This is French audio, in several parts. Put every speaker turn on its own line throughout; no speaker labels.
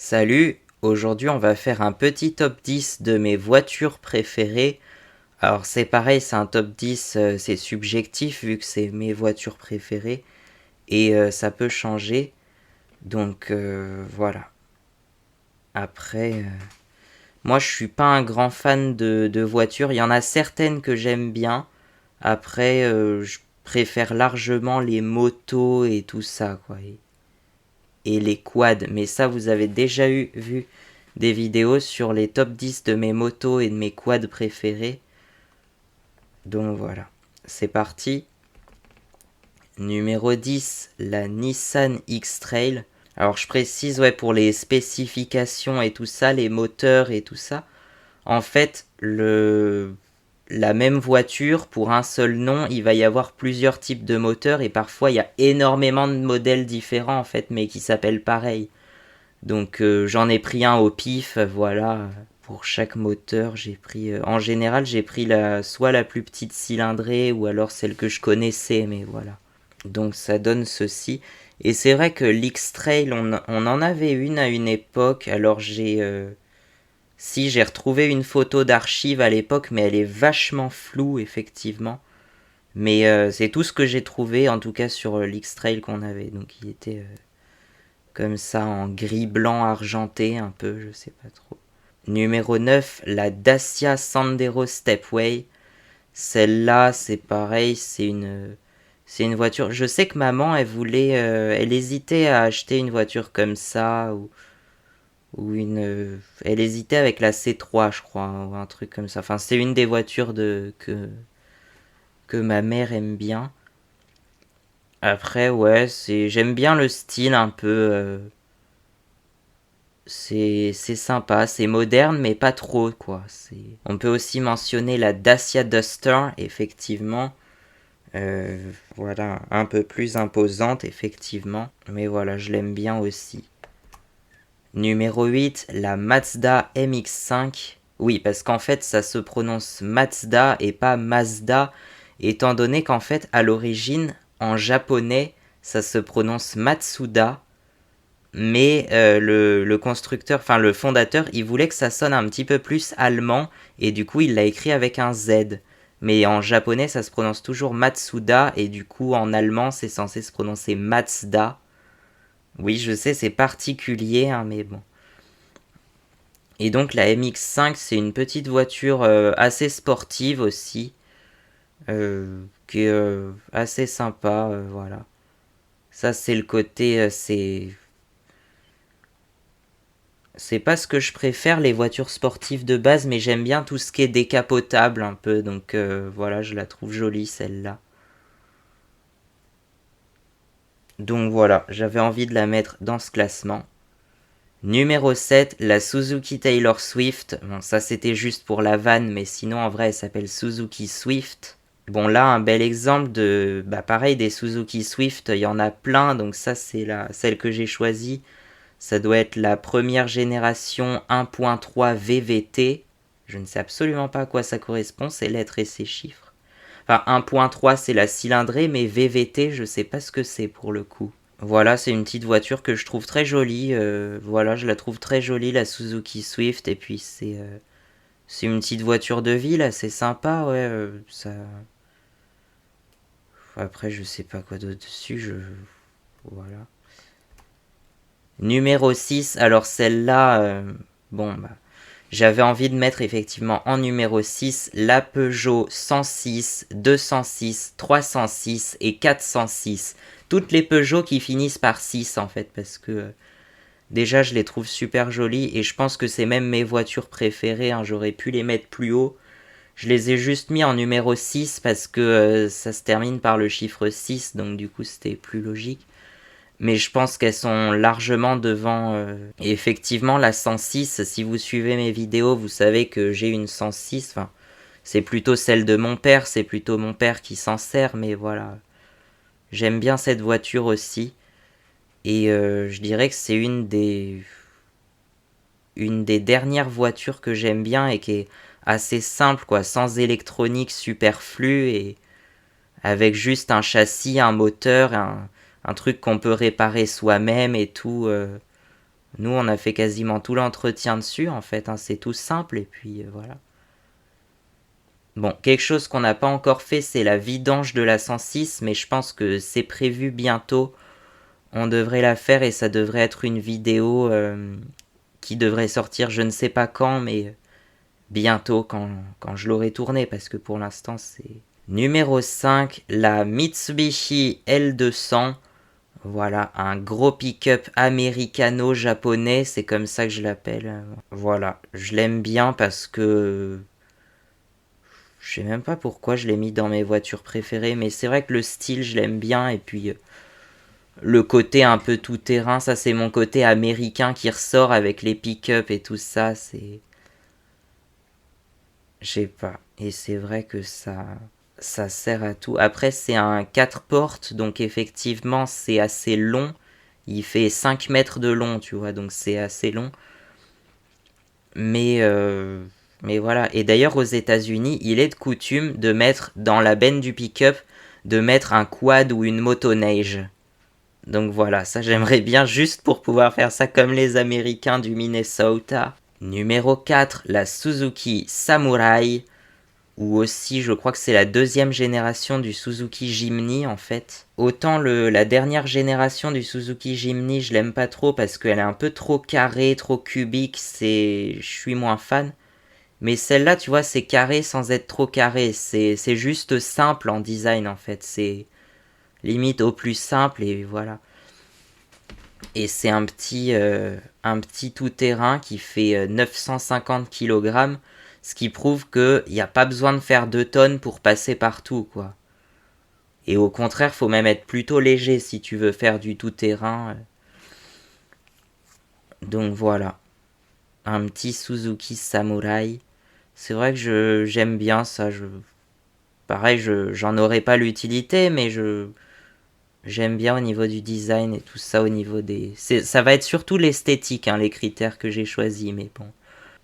Salut, aujourd'hui on va faire un petit top 10 de mes voitures préférées. Alors c'est pareil, c'est un top 10, c'est subjectif vu que c'est mes voitures préférées et ça peut changer. Donc voilà. Après, moi je suis pas un grand fan de voitures. Il y en a certaines que j'aime bien. Après, je préfère largement les motos et tout ça, quoi. Et les quads. Mais ça, vous avez déjà vu des vidéos sur les top 10 de mes motos et de mes quads préférés. Donc voilà, c'est parti. Numéro 10, la Nissan X-Trail. Alors je précise, ouais, pour les spécifications et tout ça, les moteurs et tout ça. En fait, la même voiture, pour un seul nom, il va y avoir plusieurs types de moteurs et parfois il y a énormément de modèles différents en fait, mais qui s'appellent pareil. Donc j'en ai pris un au pif, voilà. Pour chaque moteur, j'ai pris... en général, j'ai pris soit la plus petite cylindrée ou alors celle que je connaissais, mais voilà. Donc ça donne ceci. Et c'est vrai que l'X-Trail, on en avait une à une époque. Alors si, j'ai retrouvé une photo d'archive à l'époque, mais elle est vachement floue, effectivement. Mais c'est tout ce que j'ai trouvé, en tout cas sur l'X-Trail qu'on avait. Donc il était comme ça en gris blanc argenté un peu, je sais pas trop. Numéro 9, la Dacia Sandero Stepway. Celle-là, c'est pareil, c'est une voiture. Je sais que maman, elle hésitait à acheter une voiture comme ça elle hésitait avec la C3, je crois, ou un truc comme ça. Enfin, c'est une des voitures que ma mère aime bien. Après, ouais, j'aime bien le style un peu. C'est sympa, c'est moderne, mais pas trop, quoi. On peut aussi mentionner la Dacia Duster, effectivement. Euh, voilà, un peu plus imposante, effectivement. Mais voilà, je l'aime bien aussi. Numéro 8, la Mazda MX-5. Oui, parce qu'en fait, ça se prononce Mazda et pas Mazda, étant donné qu'en fait, à l'origine, en japonais, ça se prononce Matsuda, mais le constructeur, enfin le fondateur, il voulait que ça sonne un petit peu plus allemand, et du coup, il l'a écrit avec un Z. Mais en japonais, ça se prononce toujours Matsuda, et du coup, en allemand, c'est censé se prononcer Mazda. Oui, je sais, c'est particulier, hein, mais bon. Et donc la MX-5, c'est une petite voiture assez sportive aussi, qui est assez sympa, voilà. Ça, c'est le côté, c'est pas ce que je préfère, les voitures sportives de base, mais j'aime bien tout ce qui est décapotable un peu, donc voilà, je la trouve jolie celle-là. Donc voilà, j'avais envie de la mettre dans ce classement. Numéro 7, la Suzuki Taylor Swift. Bon, ça c'était juste pour la vanne, mais sinon en vrai elle s'appelle Suzuki Swift. Bon là, un bel exemple de... Bah pareil, des Suzuki Swift, il y en a plein, donc ça c'est celle que j'ai choisie. Ça doit être la première génération 1.3 VVT. Je ne sais absolument pas à quoi ça correspond, ces lettres et ces chiffres. Enfin, 1.3 c'est la cylindrée, mais VVT, je sais pas ce que c'est pour le coup. Voilà, c'est une petite voiture que je trouve très jolie. Voilà, je la trouve très jolie, la Suzuki Swift. Et puis c'est une petite voiture de ville, assez sympa, ouais. Ça... Après, je sais pas quoi d'autre dessus. Voilà. Numéro 6, alors celle-là, bon, bah, j'avais envie de mettre effectivement en numéro 6 la Peugeot 106, 206, 306 et 406. Toutes les Peugeot qui finissent par 6 en fait, parce que déjà je les trouve super jolies et je pense que c'est même mes voitures préférées, hein, j'aurais pu les mettre plus haut. Je les ai juste mis en numéro 6 parce que ça se termine par le chiffre 6, donc du coup c'était plus logique. Mais je pense qu'elles sont largement devant. Et effectivement, la 106, si vous suivez mes vidéos, vous savez que j'ai une 106. Enfin, c'est plutôt celle de mon père, c'est plutôt mon père qui s'en sert, mais voilà. J'aime bien cette voiture aussi. Et je dirais que c'est une des dernières voitures que j'aime bien et qui est assez simple, quoi, sans électronique superflue et avec juste un châssis, un moteur, un truc qu'on peut réparer soi-même et tout. Nous, on a fait quasiment tout l'entretien dessus, en fait, hein, c'est tout simple, et puis voilà. Bon, quelque chose qu'on n'a pas encore fait, c'est la vidange de la 106, mais je pense que c'est prévu bientôt. On devrait la faire et ça devrait être une vidéo qui devrait sortir je ne sais pas quand, mais bientôt quand je l'aurai tournée, parce que pour l'instant c'est... Numéro 5, la Mitsubishi L200. Voilà, un gros pick-up américano-japonais, c'est comme ça que je l'appelle. Voilà, je l'aime bien parce que... Je sais même pas pourquoi je l'ai mis dans mes voitures préférées, mais c'est vrai que le style, je l'aime bien, et puis le côté un peu tout-terrain, ça c'est mon côté américain qui ressort avec les pick-up et tout ça, c'est... Je sais pas, et c'est vrai que ça sert à tout. Après, c'est un 4 portes, donc effectivement, c'est assez long. Il fait 5 mètres de long, tu vois, donc c'est assez long. Mais, euh, mais voilà. Et d'ailleurs, aux États-Unis, il est de coutume de mettre dans la benne du pick-up, de mettre un quad ou une motoneige. Donc voilà, ça j'aimerais bien juste pour pouvoir faire ça comme les Américains du Minnesota. Numéro 4, la Suzuki Samurai. Ou aussi, je crois que c'est la deuxième génération du Suzuki Jimny en fait. Autant la dernière génération du Suzuki Jimny, je l'aime pas trop parce qu'elle est un peu trop carrée, trop cubique, je suis moins fan. Mais celle-là, tu vois, c'est carré sans être trop carré. C'est juste simple en design en fait. C'est limite au plus simple et voilà. Et c'est un petit tout-terrain qui fait 950 kg, ce qui prouve qu'il n'y a pas besoin de faire 2 tonnes pour passer partout, quoi. Et au contraire, faut même être plutôt léger si tu veux faire du tout-terrain. Donc voilà, un petit Suzuki Samurai. C'est vrai que j'aime bien ça. Pareil, j'en aurais pas l'utilité, mais j'aime bien au niveau du design et tout ça, au niveau des... Ça va être surtout l'esthétique, hein, les critères que j'ai choisis, mais bon.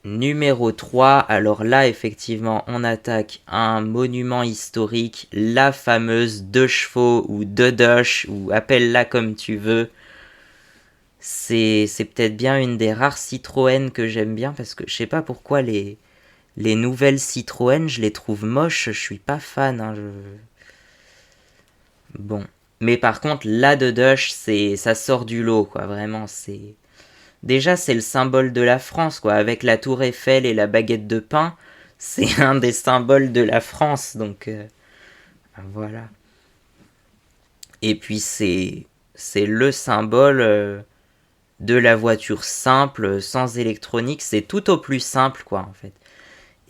Numéro 3, alors là, effectivement, on attaque un monument historique, la fameuse 2 chevaux ou 2 Dosh, ou appelle-la comme tu veux. C'est peut-être bien une des rares Citroën que j'aime bien, parce que je sais pas pourquoi les nouvelles Citroën, je les trouve moches, je suis pas fan, hein, Bon. Mais par contre, la de Dush, ça sort du lot, quoi. Vraiment, c'est... Déjà, c'est le symbole de la France, quoi. Avec la tour Eiffel et la baguette de pain, c'est un des symboles de la France, donc... voilà. Et puis, c'est le symbole de la voiture simple, sans électronique. C'est tout au plus simple, quoi, en fait.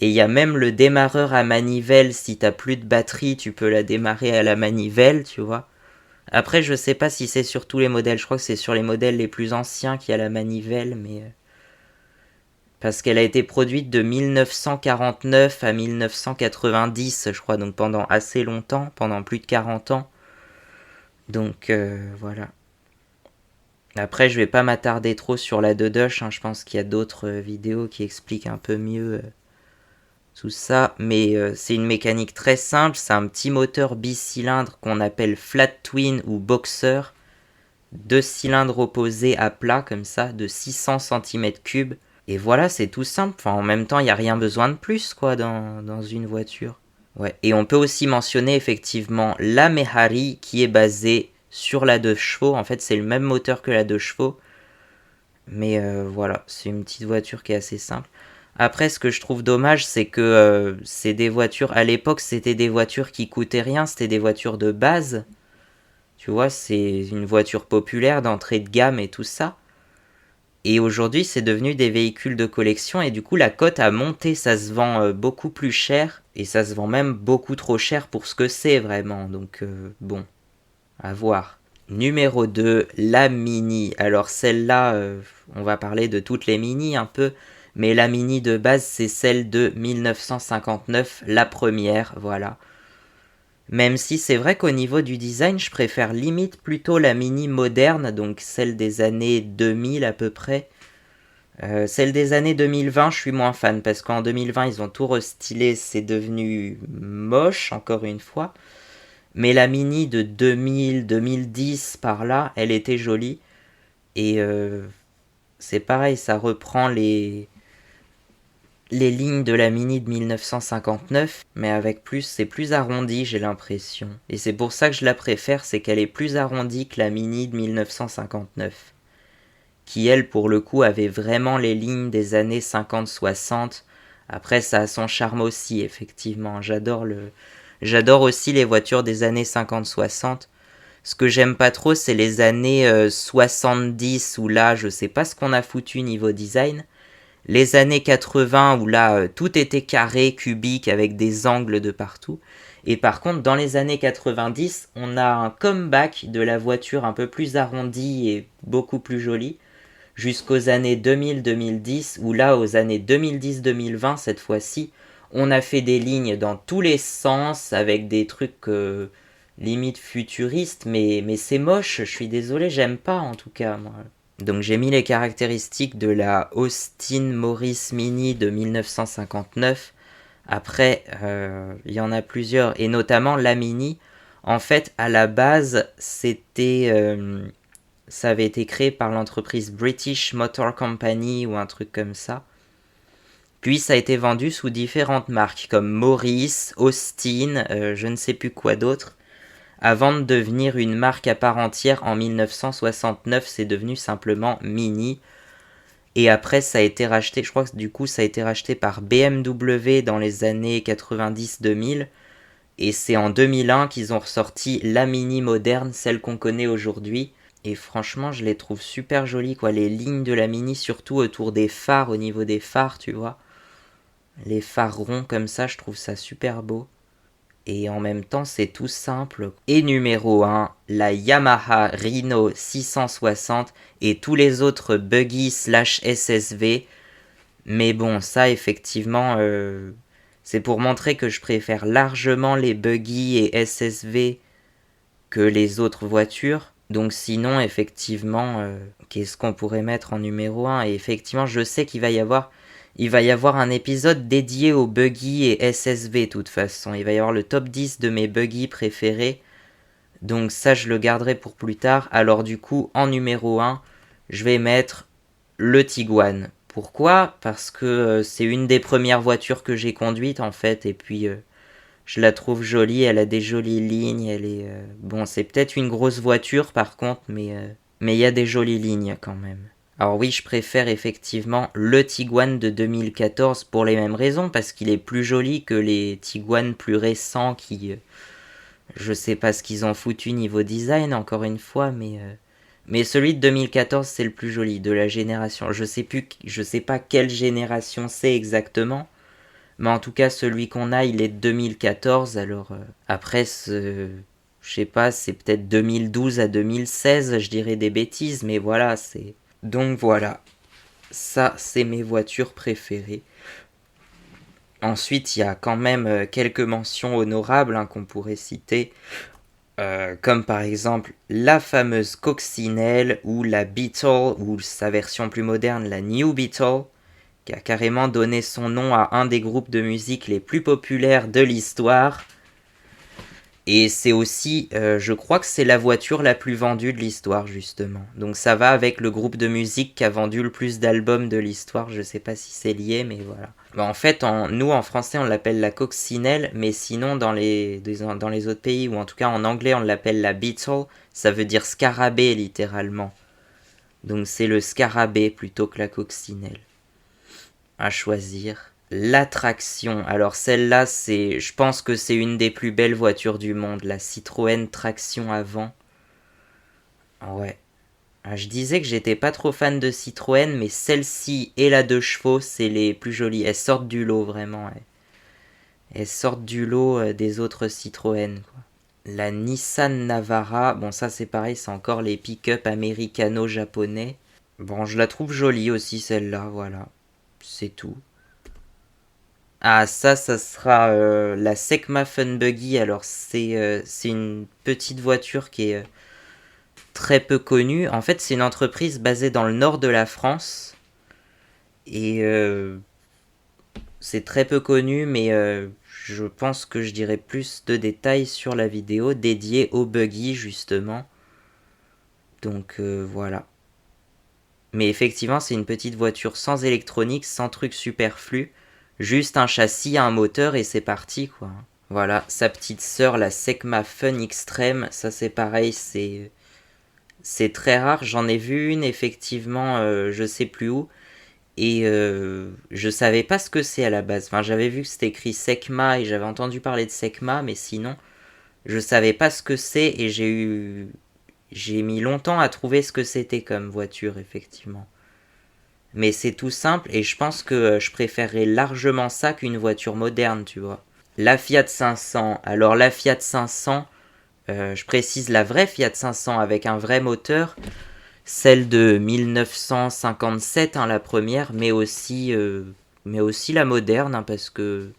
Et il y a même le démarreur à manivelle. Si t'as plus de batterie, tu peux la démarrer à la manivelle, tu vois. Après, je sais pas si c'est sur tous les modèles. Je crois que c'est sur les modèles les plus anciens qu'il y a la manivelle, mais... parce qu'elle a été produite de 1949 à 1990, je crois, donc pendant assez longtemps, pendant plus de 40 ans. Donc voilà. Après, je vais pas m'attarder trop sur la Dodoche, hein. Je pense qu'il y a d'autres vidéos qui expliquent un peu mieux tout ça. Mais c'est une mécanique très simple. C'est un petit moteur bicylindre qu'on appelle flat twin ou boxer. 2 cylindres opposés à plat, comme ça, de 600 cm3. Et voilà, c'est tout simple. Enfin, en même temps, il n'y a rien besoin de plus, quoi, dans une voiture. Ouais. Et on peut aussi mentionner, effectivement, la Mehari, qui est basée sur la 2 chevaux. En fait, c'est le même moteur que la 2 chevaux. Mais voilà, c'est une petite voiture qui est assez simple. Après, ce que je trouve dommage, c'est que c'est des voitures... À l'époque, c'était des voitures qui coûtaient rien. C'était des voitures de base. Tu vois, c'est une voiture populaire d'entrée de gamme et tout ça. Et aujourd'hui, c'est devenu des véhicules de collection et du coup, la cote a monté. Ça se vend beaucoup plus cher et ça se vend même beaucoup trop cher pour ce que c'est vraiment. Donc, bon, à voir. Numéro 2, la Mini. Alors, celle-là, on va parler de toutes les Mini un peu. Mais la Mini de base, c'est celle de 1959, la première, voilà. Même si c'est vrai qu'au niveau du design, je préfère limite plutôt la Mini moderne, donc celle des années 2000 à peu près. Celle des années 2020, je suis moins fan, parce qu'en 2020, ils ont tout restylé, c'est devenu moche, encore une fois. Mais la Mini de 2000, 2010, par là, elle était jolie. Et c'est pareil, ça reprend les lignes de la Mini de 1959, mais avec plus, c'est plus arrondi, j'ai l'impression. Et c'est pour ça que je la préfère, c'est qu'elle est plus arrondie que la Mini de 1959. Qui, elle, pour le coup, avait vraiment les lignes des années 50-60. Après, ça a son charme aussi, effectivement. J'adore aussi les voitures des années 50-60. Ce que j'aime pas trop, c'est les années 70 où là, je sais pas ce qu'on a foutu niveau design. Les années 80 où là, tout était carré, cubique, avec des angles de partout. Et par contre, dans les années 90, on a un comeback de la voiture un peu plus arrondie et beaucoup plus jolie, jusqu'aux années 2000-2010, où là, aux années 2010-2020, cette fois-ci, on a fait des lignes dans tous les sens, avec des trucs limite futuristes, mais c'est moche, je suis désolé, j'aime pas en tout cas, moi. Donc j'ai mis les caractéristiques de la Austin Morris Mini de 1959. Après, il y en a plusieurs, et notamment la Mini. En fait, à la base, ça avait été créé par l'entreprise British Motor Company ou un truc comme ça. Puis ça a été vendu sous différentes marques comme Morris, Austin, je ne sais plus quoi d'autre. Avant de devenir une marque à part entière en 1969, c'est devenu simplement Mini. Et après, ça a été racheté, je crois que du coup, ça a été racheté par BMW dans les années 90-2000. Et c'est en 2001 qu'ils ont ressorti la Mini moderne, celle qu'on connaît aujourd'hui. Et franchement, je les trouve super jolies, quoi. Les lignes de la Mini, surtout autour des phares, au niveau des phares, tu vois. Les phares ronds comme ça, je trouve ça super beau. Et en même temps, c'est tout simple. Et numéro 1, la Yamaha Rhino 660 et tous les autres buggy slash SSV. Mais bon, ça, effectivement, c'est pour montrer que je préfère largement les buggy et SSV que les autres voitures. Donc sinon, effectivement, qu'est-ce qu'on pourrait mettre en numéro 1 ? Et effectivement, je sais il va y avoir un épisode dédié aux buggy et SSV de toute façon. Il va y avoir le top 10 de mes buggy préférés. Donc ça, je le garderai pour plus tard. Alors du coup, en numéro 1, je vais mettre le Tiguan. Pourquoi ? Parce que c'est une des premières voitures que j'ai conduites en fait. Et puis, je la trouve jolie. Elle a des jolies lignes. Elle est bon, c'est peut-être une grosse voiture par contre, mais il y a des jolies lignes quand même. Alors oui, je préfère effectivement le Tiguan de 2014 pour les mêmes raisons, parce qu'il est plus joli que les Tiguan plus récents qui... je sais pas ce qu'ils ont foutu niveau design, encore une fois, mais celui de 2014 c'est le plus joli de la génération. Je sais pas quelle génération c'est exactement, mais en tout cas celui qu'on a il est de 2014, alors après je sais pas, c'est peut-être 2012 à 2016, je dirais des bêtises, mais voilà, c'est... Donc voilà, ça c'est mes voitures préférées. Ensuite, il y a quand même quelques mentions honorables qu'on pourrait citer, comme par exemple la fameuse Coccinelle ou la Beetle, ou sa version plus moderne, la New Beetle, qui a carrément donné son nom à un des groupes de musique les plus populaires de l'histoire. Et c'est aussi, je crois que c'est la voiture la plus vendue de l'histoire, justement. Donc ça va avec le groupe de musique qui a vendu le plus d'albums de l'histoire. Je sais pas si c'est lié, mais voilà. Bah, en fait, nous en français, on l'appelle la coccinelle, mais sinon dans les autres pays, ou en tout cas en anglais, on l'appelle la beetle. Ça veut dire scarabée, littéralement. Donc c'est le scarabée plutôt que la coccinelle. À choisir. L'attraction. Alors celle-là, je pense que c'est une des plus belles voitures du monde, la Citroën Traction avant. Ouais. Je disais que j'étais pas trop fan de Citroën, mais celle-ci et la 2 chevaux, c'est les plus jolies. Elles sortent du lot, vraiment. Elles sortent du lot des autres Citroën, quoi. La Nissan Navara, bon ça c'est pareil, c'est encore les pick-up américano-japonais. Bon, je la trouve jolie aussi celle-là, voilà. C'est tout. Ah, ça sera la Secma Fun Buggy. Alors, c'est une petite voiture qui est très peu connue. En fait, c'est une entreprise basée dans le nord de la France. Et c'est très peu connu, mais je pense que je dirai plus de détails sur la vidéo dédiée au buggy, justement. Donc, voilà. Mais effectivement, c'est une petite voiture sans électronique, sans truc superflu. Juste un châssis, un moteur et c'est parti, quoi. Voilà, sa petite sœur, la Secma Fun Extreme, ça c'est pareil, c'est très rare. J'en ai vu une, effectivement, je sais plus où. Et je savais pas ce que c'est à la base. Enfin, j'avais vu que c'était écrit Secma et j'avais entendu parler de Secma, mais sinon, je savais pas ce que c'est et j'ai mis longtemps à trouver ce que c'était comme voiture, effectivement. Mais c'est tout simple et je pense que je préférerais largement ça qu'une voiture moderne, tu vois. La Fiat 500. Alors la Fiat 500, je précise la vraie Fiat 500 avec un vrai moteur, celle de 1957, hein, la première, mais aussi la moderne, hein, parce que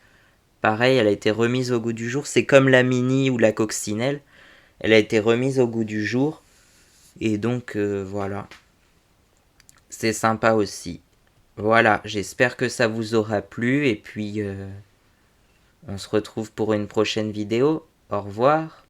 pareil, elle a été remise au goût du jour. C'est comme la Mini ou la Coccinelle, elle a été remise au goût du jour. Et donc voilà, c'est sympa aussi. Voilà, j'espère que ça vous aura plu et puis on se retrouve pour une prochaine vidéo. Au revoir.